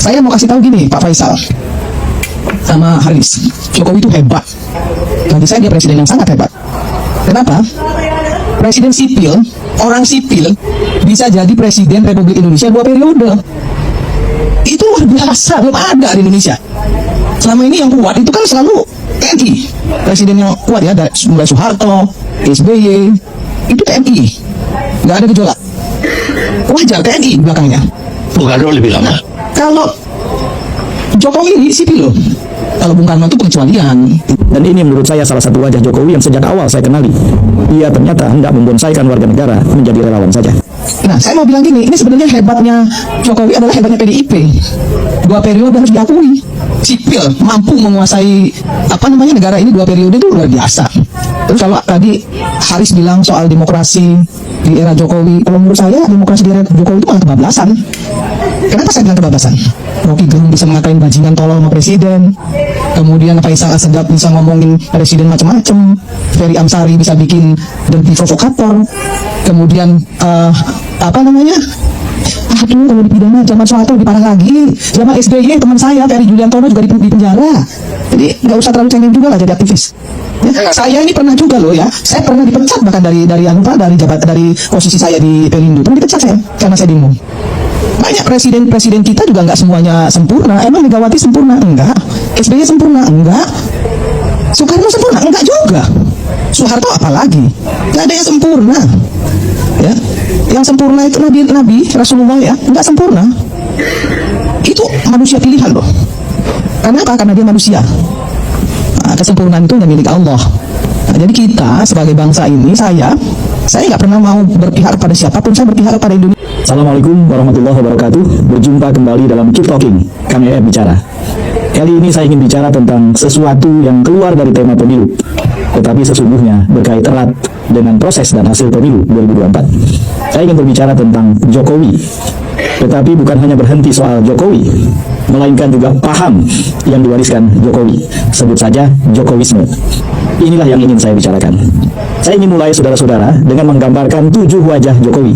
Saya mau kasih tahu gini, Pak Faisal sama Haris, Jokowi itu hebat. Bagi saya dia presiden yang sangat hebat. Kenapa? Presiden sipil, orang sipil bisa jadi presiden Republik Indonesia 2 periode. Itu luar biasa, belum ada di Indonesia. Selama ini yang kuat itu kan selalu TNI. Presiden yang kuat ya, dari mulai Soeharto, SBY, itu TNI. Nggak ada gejolak. Wajar TNI belakangnya. Bung Karno lebih lama. Kalau Jokowi ini sipil loh. Kalau Bung Karno itu pengecualian. Dan ini menurut saya salah satu wajah Jokowi yang sejak awal saya kenali. Dia ternyata hendak membonsaikan warga negara menjadi relawan saja. Nah, saya mau bilang gini, ini sebenarnya hebatnya Jokowi adalah hebatnya PDIP. 2 periode harus diakui. Sipil mampu menguasai negara ini 2 periode itu luar biasa. Terus kalau tadi Haris bilang soal demokrasi di era Jokowi, kalau menurut saya demokrasi di era Jokowi itu malah kebablasan. Kenapa saya bilang kebablasan? Rocky Gerung bisa mengatain bajingan tolol sama presiden, kemudian Faisal Asegaf bisa ngomongin presiden macam-macam, Ferry Amsari bisa bikin dirty provokator, kemudian kalau dipidana zaman Soeharto lebih parah lagi, zaman SBY teman saya Ferry Juliantono juga di penjara. Jadi nggak usah terlalu cengeng juga lah jadi aktivis. Ya, saya ini pernah juga loh ya, saya pernah dipecat bahkan dari posisi saya di Pelindo, pernah dipecat saya karena saya demo. Banyak presiden kita juga nggak semuanya sempurna. Emang Megawati sempurna? Enggak. SBY sempurna? Enggak. Soekarno sempurna? Enggak juga. Soeharto apalagi? Nggak ada yang sempurna. Ya, yang sempurna itu Nabi Rasulullah ya, nggak sempurna. Itu manusia pilihan loh. Karena apa? Karena dia manusia. Nah, kesempurnaan itu hanya milik Allah. Nah, jadi kita sebagai bangsa ini, saya nggak pernah mau berpihak kepada siapapun, saya berpihak kepada Indonesia. Assalamualaikum warahmatullahi wabarakatuh. Berjumpa kembali dalam Keep Talking, kami bicara. Kali ini saya ingin bicara tentang sesuatu yang keluar dari tema pemilu, tetapi sesungguhnya berkait erat dengan proses dan hasil pemilu 2024. Saya ingin berbicara tentang Jokowi, tetapi bukan hanya berhenti soal Jokowi, melainkan juga paham yang diwariskan Jokowi. Sebut saja Jokowisme. Inilah yang ingin saya bicarakan. Saya ingin mulai saudara-saudara dengan menggambarkan 7 wajah Jokowi.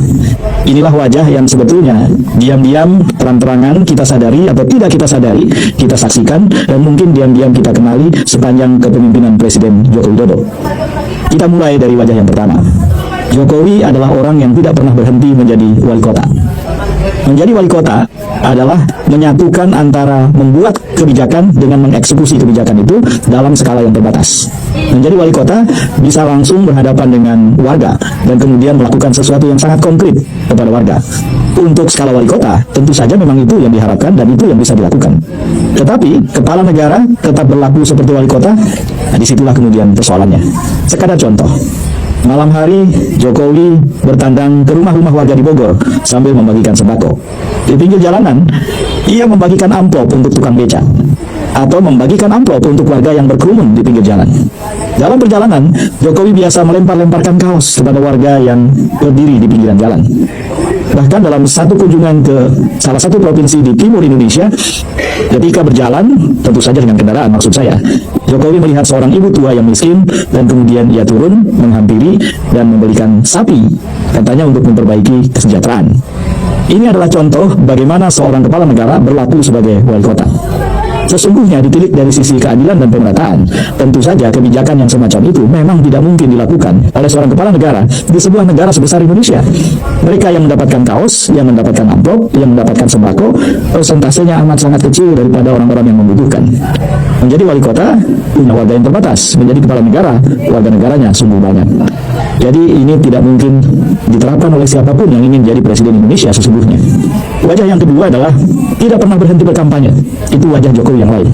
Inilah wajah yang sebetulnya diam-diam, terang-terangan kita sadari atau tidak kita sadari, kita saksikan, dan mungkin diam-diam kita kenali sepanjang kepemimpinan Presiden Joko Widodo. Kita mulai dari wajah yang pertama. Jokowi adalah orang yang tidak pernah berhenti menjadi wali kota. Menjadi wali kota adalah menyatukan antara membuat kebijakan dengan mengeksekusi kebijakan itu dalam skala yang terbatas. Menjadi wali kota bisa langsung berhadapan dengan warga dan kemudian melakukan sesuatu yang sangat konkret kepada warga. Untuk skala wali kota, tentu saja memang itu yang diharapkan dan itu yang bisa dilakukan. Tetapi kepala negara tetap berlaku seperti wali kota. Nah, disitulah kemudian persoalannya. Sekadar contoh. Malam hari, Jokowi bertandang ke rumah-rumah warga di Bogor sambil membagikan sembako. Di pinggir jalanan, ia membagikan amplop untuk tukang beca atau membagikan amplop untuk warga yang berkerumun di pinggir jalan. Dalam perjalanan, Jokowi biasa melempar-lemparkan kaos kepada warga yang berdiri di pinggiran jalan. Bahkan dalam satu kunjungan ke salah satu provinsi di timur Indonesia, ketika berjalan, tentu saja dengan kendaraan maksud saya, Jokowi melihat seorang ibu tua yang miskin dan kemudian ia turun, menghampiri dan membelikan sapi, katanya untuk memperbaiki kesejahteraan. Ini adalah contoh bagaimana seorang kepala negara berlaku sebagai wali kota. Sesungguhnya ditilik dari sisi keadilan dan pemerataan, tentu saja kebijakan yang semacam itu memang tidak mungkin dilakukan oleh seorang kepala negara di sebuah negara sebesar Indonesia. Mereka yang mendapatkan kaos, yang mendapatkan amplop, yang mendapatkan sembako, persentasenya amat sangat kecil daripada orang-orang yang membutuhkan. Menjadi wali kota punya warga yang terbatas, menjadi kepala negara, warga negaranya sungguh banyak. Jadi ini tidak mungkin diterapkan oleh siapapun yang ingin jadi presiden Indonesia sesungguhnya. Wajah yang kedua adalah tidak pernah berhenti berkampanye. Itu wajah Jokowi yang lain.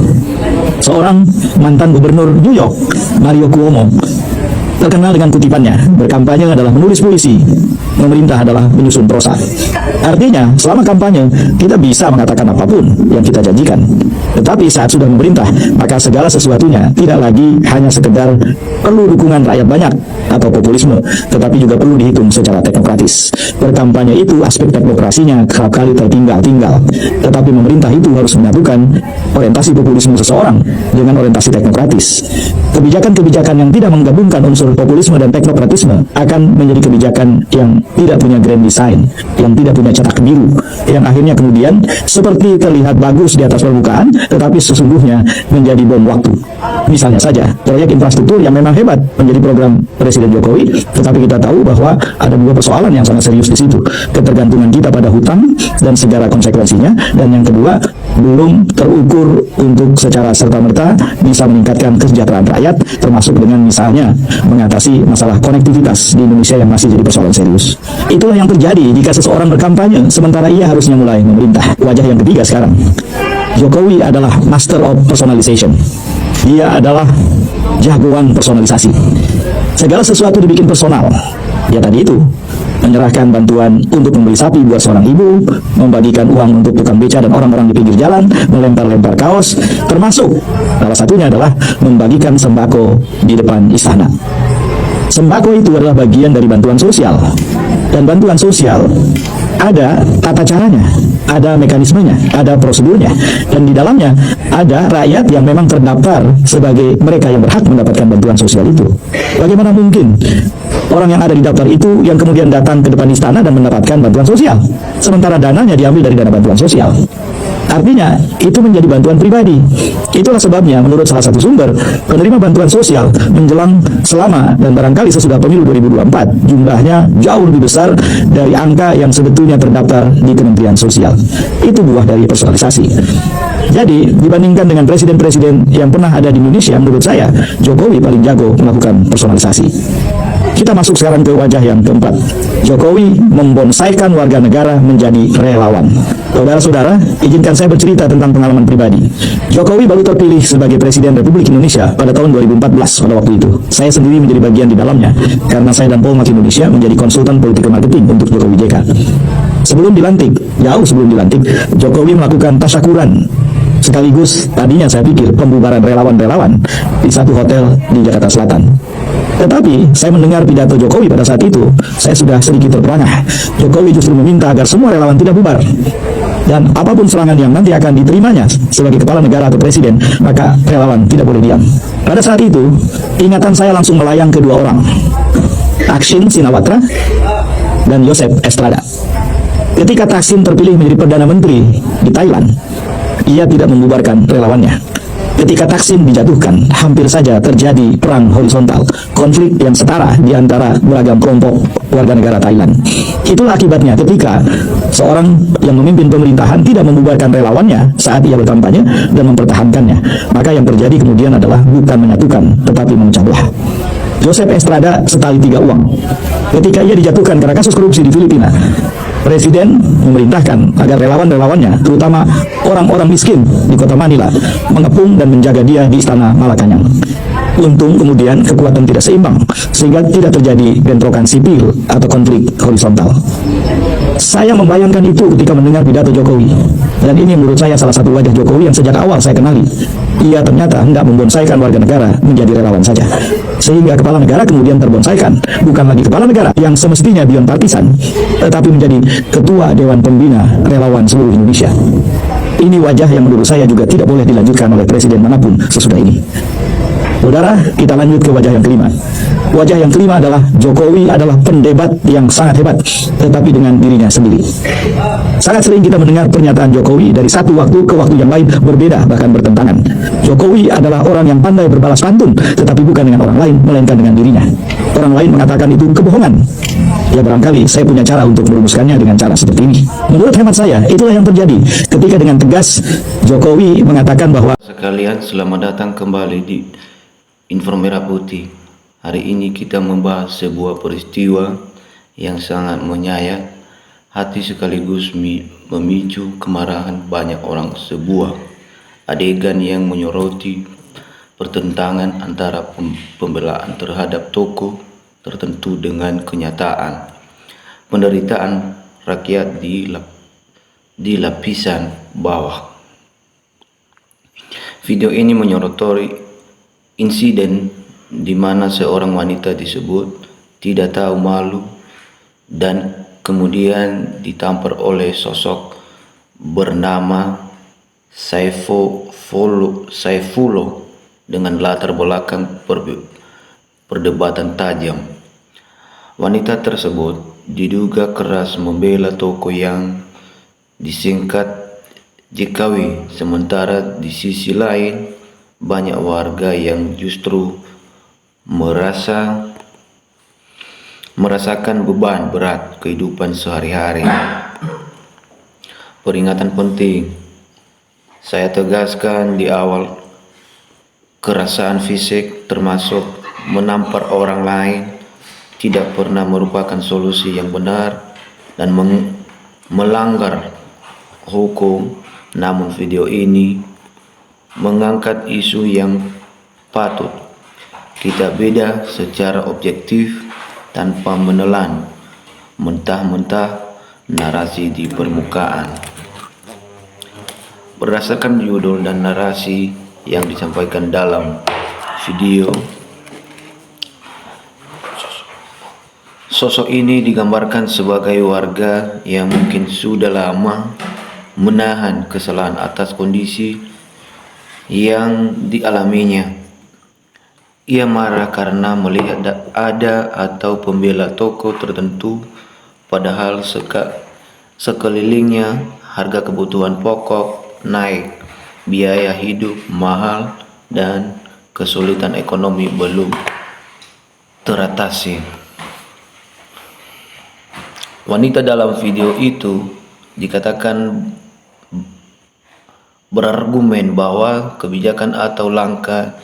Seorang mantan gubernur New York, Mario Cuomo, terkenal dengan kutipannya, berkampanye adalah menulis puisi, memerintah adalah menyusun prosa. Artinya, selama kampanye, kita bisa mengatakan apapun yang kita janjikan. Tetapi saat sudah memerintah, maka segala sesuatunya tidak lagi hanya sekedar perlu dukungan rakyat banyak atau populisme, tetapi juga perlu dihitung secara teknokratis. Berkampanye itu aspek teknokrasinya kerap kali tertinggal-tinggal. Tetapi pemerintah itu harus menyatukan orientasi populisme seseorang dengan orientasi teknokratis. Kebijakan-kebijakan yang tidak menggabungkan unsur populisme dan teknokratisme akan menjadi kebijakan yang tidak punya grand design, yang tidak punya cetak biru, yang akhirnya kemudian seperti terlihat bagus di atas permukaan, tetapi sesungguhnya menjadi bom waktu. Misalnya saja, proyek infrastruktur yang memang hebat menjadi program Presiden Jokowi, tetapi kita tahu bahwa ada dua persoalan yang sangat serius di situ. Ketergantungan kita pada hutang dan segala konsekuensinya, dan yang kedua, belum terukur untuk secara serta-merta bisa meningkatkan kesejahteraan rakyat, termasuk dengan misalnya mengatasi masalah konektivitas di Indonesia yang masih jadi persoalan serius. Itulah yang terjadi jika seseorang berkampanye sementara ia harusnya mulai memerintah. Wajah yang ketiga sekarang, Jokowi adalah master of personalization. Dia adalah jagoan personalisasi. Segala sesuatu dibikin personal. Ya tadi itu, menyerahkan bantuan untuk membeli sapi buat seorang ibu, membagikan uang untuk tukang beca dan orang-orang di pinggir jalan, melempar-lempar kaos, termasuk salah satunya adalah membagikan sembako di depan istana. Sembako itu adalah bagian dari bantuan sosial, dan bantuan sosial ada tata caranya, ada mekanismenya, ada prosedurnya, dan di dalamnya ada rakyat yang memang terdaftar sebagai mereka yang berhak mendapatkan bantuan sosial itu. Bagaimana mungkin orang yang ada di daftar itu yang kemudian datang ke depan istana dan mendapatkan bantuan sosial, sementara dananya diambil dari dana bantuan sosial? Artinya, itu menjadi bantuan pribadi. Itulah sebabnya menurut salah satu sumber, penerima bantuan sosial menjelang selama dan barangkali sesudah pemilu 2024, jumlahnya jauh lebih besar dari angka yang sebetulnya terdaftar di Kementerian Sosial. Itu buah dari personalisasi. Jadi, dibandingkan dengan presiden-presiden yang pernah ada di Indonesia, menurut saya, Jokowi paling jago melakukan personalisasi. Kita masuk sekarang ke wajah yang keempat. Jokowi membonsaikan warga negara menjadi relawan. Saudara-saudara, izinkan saya bercerita tentang pengalaman pribadi. Jokowi baru terpilih sebagai Presiden Republik Indonesia pada tahun 2014 pada waktu itu. Saya sendiri menjadi bagian di dalamnya, karena saya dan Polmark Indonesia menjadi konsultan politik marketing untuk Jokowi JK. Sebelum dilantik, jauh sebelum dilantik, Jokowi melakukan tasyakuran. Sekaligus tadinya saya pikir pembubaran relawan-relawan di satu hotel di Jakarta Selatan. Tetapi saya mendengar pidato Jokowi pada saat itu, saya sudah sedikit terperangah. Jokowi justru meminta agar semua relawan tidak bubar, dan apapun serangan yang nanti akan diterimanya sebagai kepala negara atau presiden, maka relawan tidak boleh diam. Pada saat itu, ingatan saya langsung melayang ke dua orang, Thaksin Shinawatra dan Joseph Estrada. Ketika Thaksin terpilih menjadi Perdana Menteri di Thailand, ia tidak membubarkan relawannya. Ketika Thaksin dijatuhkan, hampir saja terjadi perang horizontal, konflik yang setara di antara beragam kelompok warga negara Thailand. Itulah akibatnya ketika seorang yang memimpin pemerintahan tidak membubarkan relawannya saat ia berkampanye dan mempertahankannya. Maka yang terjadi kemudian adalah bukan menyatukan, tetapi memecah belah. Joseph Estrada setali tiga uang. Ketika ia dijatuhkan karena kasus korupsi di Filipina, Presiden memerintahkan agar relawan-relawannya, terutama orang-orang miskin di kota Manila, mengepung dan menjaga dia di istana Malacañang. Untung kemudian kekuatan tidak seimbang, sehingga tidak terjadi bentrokan sipil atau konflik horizontal. Saya membayangkan itu ketika mendengar pidato Jokowi, dan ini menurut saya salah satu wajah Jokowi yang sejak awal saya kenali. Ia ternyata hendak membonsaikan warga negara menjadi relawan saja, sehingga kepala negara kemudian terbonsaikan, bukan lagi kepala negara yang semestinya beyond partisan, tetapi menjadi ketua Dewan Pembina Relawan seluruh Indonesia. Ini wajah yang menurut saya juga tidak boleh dilanjutkan oleh presiden manapun sesudah ini. Saudara, kita lanjut ke wajah yang kelima. Wajah yang kelima adalah Jokowi adalah pendebat yang sangat hebat, tetapi dengan dirinya sendiri. Sangat sering kita mendengar pernyataan Jokowi dari satu waktu ke waktu yang lain berbeda, bahkan bertentangan. Jokowi adalah orang yang pandai berbalas pantun, tetapi bukan dengan orang lain, melainkan dengan dirinya. Orang lain mengatakan itu kebohongan. Ya barangkali saya punya cara untuk merumuskannya dengan cara seperti ini. Menurut hemat saya, itulah yang terjadi ketika dengan tegas Jokowi mengatakan bahwa sekalian, selamat datang kembali di Info Merah Putih. Hari ini kita membahas sebuah peristiwa yang sangat menyayat hati sekaligus memicu kemarahan banyak orang. Sebuah adegan yang menyoroti pertentangan antara pembelaan terhadap tokoh tertentu dengan kenyataan penderitaan rakyat di lapisan bawah. Video ini menyoroti insiden di mana seorang wanita disebut tidak tahu malu dan kemudian ditampar oleh sosok bernama Saifullah dengan latar belakang perdebatan tajam. Wanita tersebut diduga keras membela toko yang disingkat JKW, sementara di sisi lain banyak warga yang justru merasakan beban berat kehidupan sehari-hari. Peringatan penting, saya tegaskan di awal, kekerasan fisik termasuk menampar orang lain tidak pernah merupakan solusi yang benar dan melanggar hukum. Namun video ini mengangkat isu yang patut kita beda secara objektif tanpa menelan mentah-mentah narasi di permukaan. Berdasarkan judul dan narasi yang disampaikan dalam video, sosok ini digambarkan sebagai warga yang mungkin sudah lama menahan kesalahan atas kondisi yang dialaminya. Ia marah karena melihat ada atau pembela toko tertentu, padahal sekelilingnya harga kebutuhan pokok naik, biaya hidup mahal, dan kesulitan ekonomi belum teratasi. Wanita dalam video itu dikatakan berargumen bahwa kebijakan atau langkah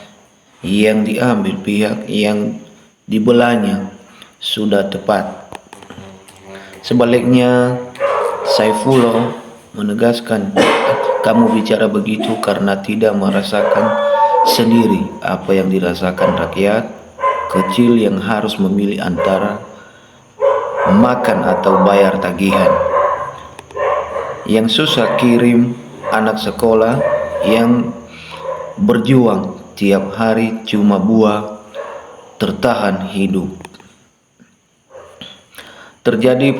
yang diambil pihak yang dibelanya sudah tepat. Sebaliknya, Saifullah menegaskan, kamu bicara begitu karena tidak merasakan sendiri apa yang dirasakan rakyat kecil yang harus memilih antara makan atau bayar tagihan, yang susah kirim anak sekolah, yang berjuang tiap hari cuma buat tertahan hidup. Terjadi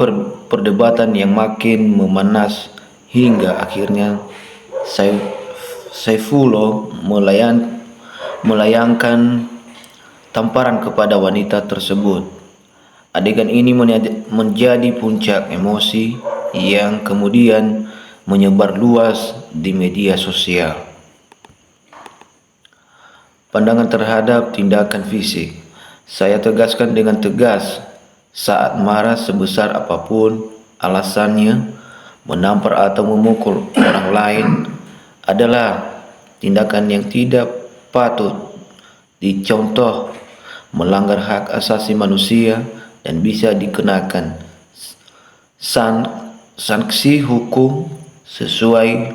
perdebatan yang makin memanas hingga akhirnya Saifullah melayangkan tamparan kepada wanita tersebut. Adegan ini menjadi puncak emosi yang kemudian menyebar luas di media sosial. Pandangan terhadap tindakan fisik, saya tegaskan dengan tegas, saat marah sebesar apapun alasannya, menampar atau memukul orang lain adalah tindakan yang tidak patut dicontoh, melanggar hak asasi manusia, dan bisa dikenakan sanksi hukum sesuai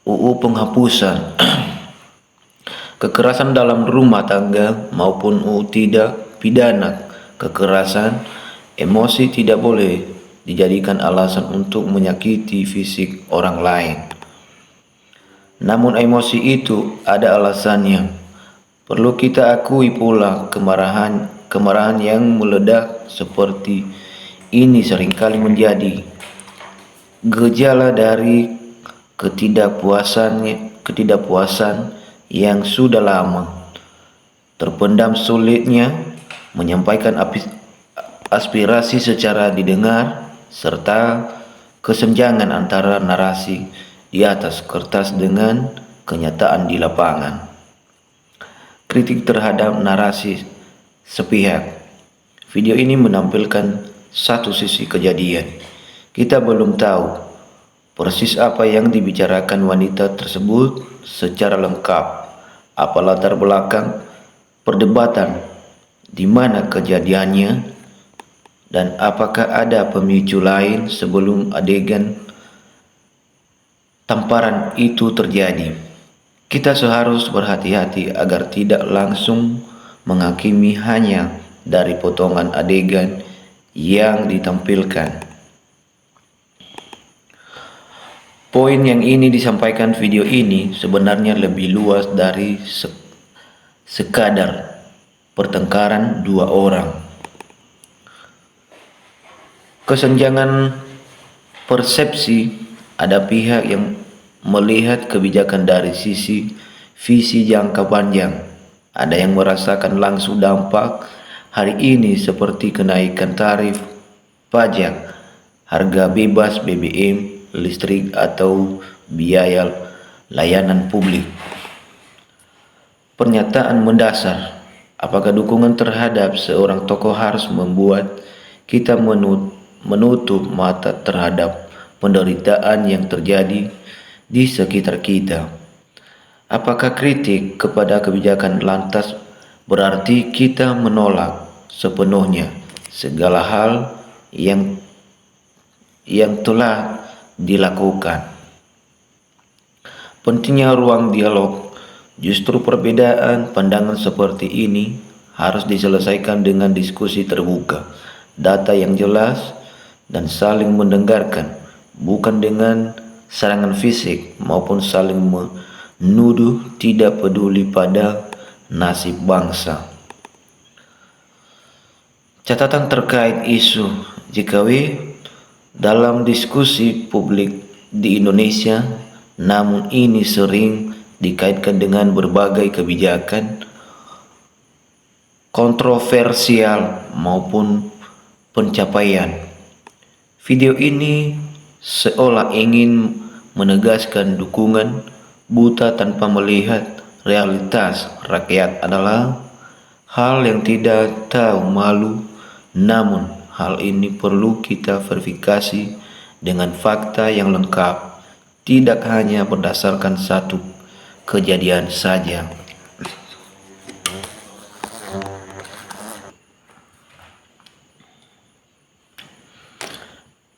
UU penghapusan kekerasan dalam rumah tangga maupun UU tidak pidana kekerasan. Emosi tidak boleh dijadikan alasan untuk menyakiti fisik orang lain. Namun emosi itu ada alasannya. Perlu kita akui pula, kemarahan yang meledak seperti ini seringkali menjadi gejala dari ketidakpuasan yang sudah lama terpendam, sulitnya menyampaikan aspirasi secara didengar, serta kesenjangan antara narasi di atas kertas dengan kenyataan di lapangan. Kritik terhadap narasi sepihak. Video ini menampilkan satu sisi kejadian. Kita belum tahu persis apa yang dibicarakan wanita tersebut secara lengkap, apa latar belakang perdebatan, di mana kejadiannya, dan apakah ada pemicu lain sebelum adegan tamparan itu terjadi. Kita seharus berhati-hati agar tidak langsung menghakimi hanya dari potongan adegan yang ditampilkan. Poin yang ini disampaikan video ini sebenarnya lebih luas dari sekadar pertengkaran dua orang. Kesenjangan persepsi, ada pihak yang melihat kebijakan dari sisi visi jangka panjang, ada yang merasakan langsung dampak hari ini seperti kenaikan tarif pajak, harga bebas BBM, listrik, atau biaya layanan publik. Pernyataan mendasar, apakah dukungan terhadap seorang tokoh harus membuat kita menutup mata terhadap penderitaan yang terjadi di sekitar kita? Apakah kritik kepada kebijakan lantas berarti kita menolak sepenuhnya segala hal yang telah dilakukan? Pentingnya ruang dialog. Justru perbedaan pandangan seperti ini harus diselesaikan dengan diskusi terbuka, data yang jelas, dan saling mendengarkan, bukan dengan serangan fisik maupun saling menuduh tidak peduli pada nasib bangsa. Catatan terkait isu JKW dalam diskusi publik di Indonesia, namun ini sering dikaitkan dengan berbagai kebijakan kontroversial maupun pencapaian. Video ini seolah ingin menegaskan dukungan buta tanpa melihat realitas rakyat adalah hal yang tidak tahu malu, namun hal ini perlu kita verifikasi dengan fakta yang lengkap, tidak hanya berdasarkan satu kejadian saja.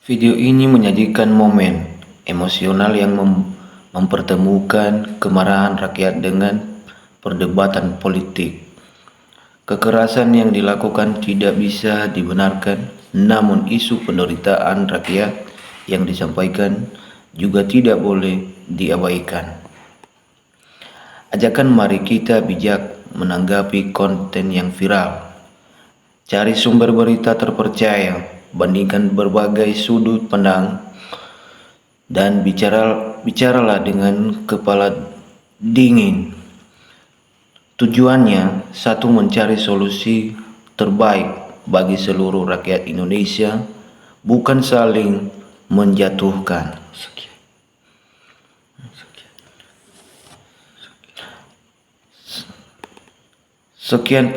Video ini menyajikan momen emosional yang mempertemukan kemarahan rakyat dengan perdebatan politik. Kekerasan yang dilakukan tidak bisa dibenarkan, namun isu penderitaan rakyat yang disampaikan juga tidak boleh diabaikan. Ajakan mari kita bijak menanggapi konten yang viral. Cari sumber berita terpercaya, bandingkan berbagai sudut pandang, dan bicaralah dengan kepala dingin. Tujuannya satu, mencari solusi terbaik bagi seluruh rakyat Indonesia, bukan saling menjatuhkan. Sekian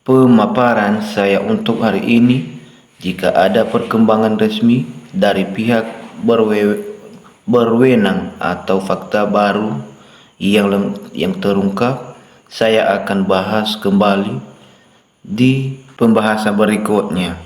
pemaparan saya untuk hari ini. Jika ada perkembangan resmi dari pihak berwenang atau fakta baru yang terungkap, saya akan bahas kembali di pembahasan berikutnya.